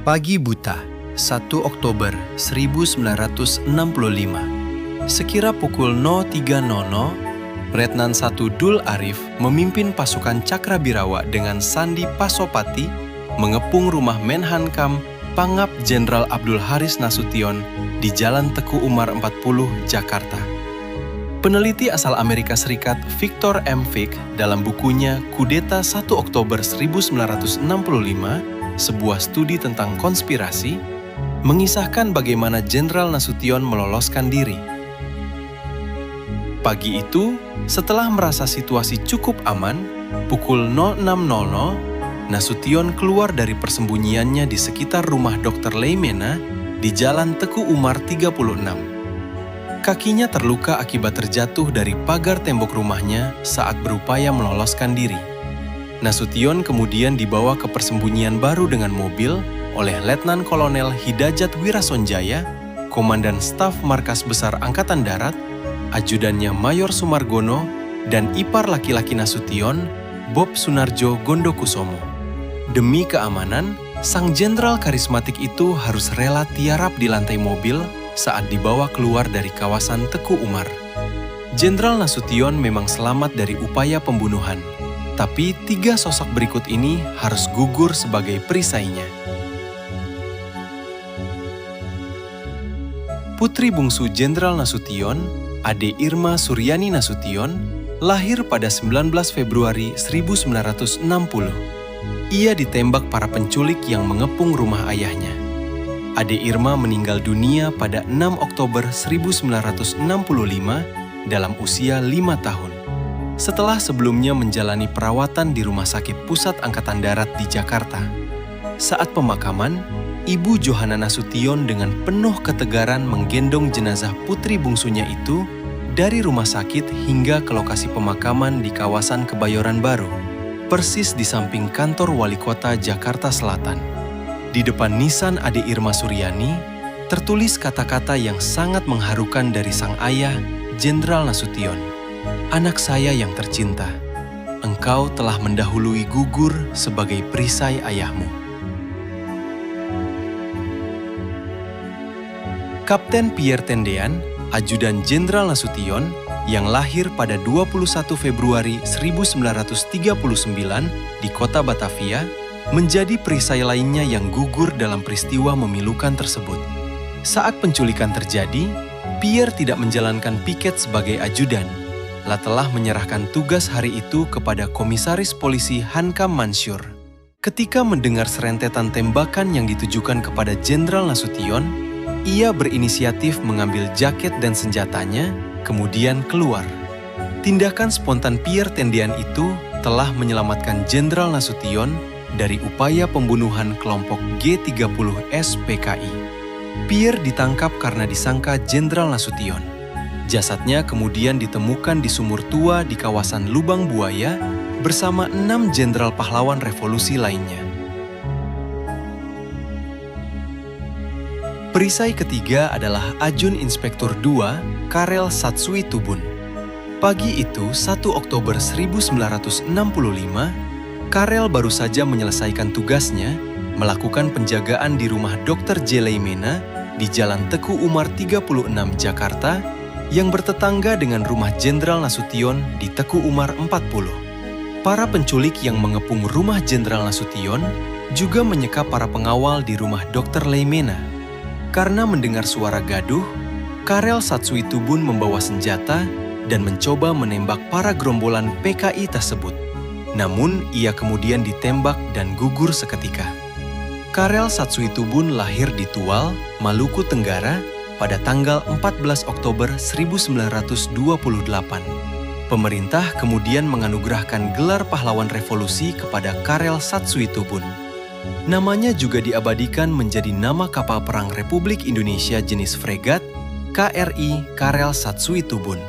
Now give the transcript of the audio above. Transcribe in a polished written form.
Pagi buta, 1 Oktober 1965. Sekira pukul 03.00, Letnan 1 Dul Arif memimpin pasukan Cakrabirawa dengan Sandi Pasopati mengepung rumah Menhankam Pangap Jenderal Abdul Haris Nasution di Jalan Teku Umar 40, Jakarta. Peneliti asal Amerika Serikat Victor M. Fick dalam bukunya Kudeta 1 Oktober 1965, sebuah studi tentang konspirasi, mengisahkan bagaimana Jenderal Nasution meloloskan diri. Pagi itu, setelah merasa situasi cukup aman, pukul 06.00, Nasution keluar dari persembunyiannya di sekitar rumah Dr. Leimena di Jalan Teku Umar 36. Kakinya terluka akibat terjatuh dari pagar tembok rumahnya saat berupaya meloloskan diri. Nasution kemudian dibawa ke persembunyian baru dengan mobil oleh Letnan Kolonel Hidajat Wirasonjaya, Komandan Staf Markas Besar Angkatan Darat, ajudannya Mayor Sumargono, dan ipar laki-laki Nasution, Bob Sunarjo Gondokusomo. Demi keamanan, sang jenderal karismatik itu harus rela tiarap di lantai mobil saat dibawa keluar dari kawasan Teku Umar. Jenderal Nasution memang selamat dari upaya pembunuhan, tapi 3 sosok berikut ini harus gugur sebagai perisainya. Putri bungsu Jenderal Nasution, Ade Irma Suryani Nasution, lahir pada 19 Februari 1960. Ia ditembak para penculik yang mengepung rumah ayahnya. Ade Irma meninggal dunia pada 6 Oktober 1965 dalam usia 5 tahun. Setelah sebelumnya menjalani perawatan di Rumah Sakit Pusat Angkatan Darat di Jakarta. Saat pemakaman, Ibu Johanna Nasution dengan penuh ketegaran menggendong jenazah putri bungsunya itu dari rumah sakit hingga ke lokasi pemakaman di kawasan Kebayoran Baru, persis di samping kantor Wali Kota Jakarta Selatan. Di depan nisan Ade Irma Suryani, tertulis kata-kata yang sangat mengharukan dari sang ayah, Jenderal Nasution. Anak saya yang tercinta, engkau telah mendahului gugur sebagai perisai ayahmu. Kapten Pierre Tendean, ajudan Jenderal Nasution, yang lahir pada 21 Februari 1939 di kota Batavia, menjadi perisai lainnya yang gugur dalam peristiwa memilukan tersebut. Saat penculikan terjadi, Pierre tidak menjalankan piket sebagai ajudan, telah menyerahkan tugas hari itu kepada Komisaris Polisi Hankam Mansur. Ketika mendengar serentetan tembakan yang ditujukan kepada Jenderal Nasution, ia berinisiatif mengambil jaket dan senjatanya, kemudian keluar. Tindakan spontan Pierre Tendean itu telah menyelamatkan Jenderal Nasution dari upaya pembunuhan kelompok G30S PKI. Pierre ditangkap karena disangka Jenderal Nasution. Jasadnya kemudian ditemukan di sumur tua di kawasan Lubang Buaya bersama 6 jenderal pahlawan revolusi lainnya. Perisai ketiga adalah Ajun Inspektur II Karel Satsui Tubun. Pagi itu, 1 Oktober 1965, Karel baru saja menyelesaikan tugasnya melakukan penjagaan di rumah Dr. J. Leimena di Jalan Teku Umar 36, Jakarta, yang bertetangga dengan rumah Jenderal Nasution di Teku Umar 40. Para penculik yang mengepung rumah Jenderal Nasution juga menyekap para pengawal di rumah Dr. Leimena. Karena mendengar suara gaduh, Karel Satsui Tubun membawa senjata dan mencoba menembak para gerombolan PKI tersebut. Namun, ia kemudian ditembak dan gugur seketika. Karel Satsui Tubun lahir di Tual, Maluku Tenggara, pada tanggal 14 Oktober 1928. Pemerintah kemudian menganugerahkan gelar pahlawan revolusi kepada Karel Satsui Tubun. Namanya juga diabadikan menjadi nama kapal perang Republik Indonesia jenis fregat KRI Karel Satsui Tubun.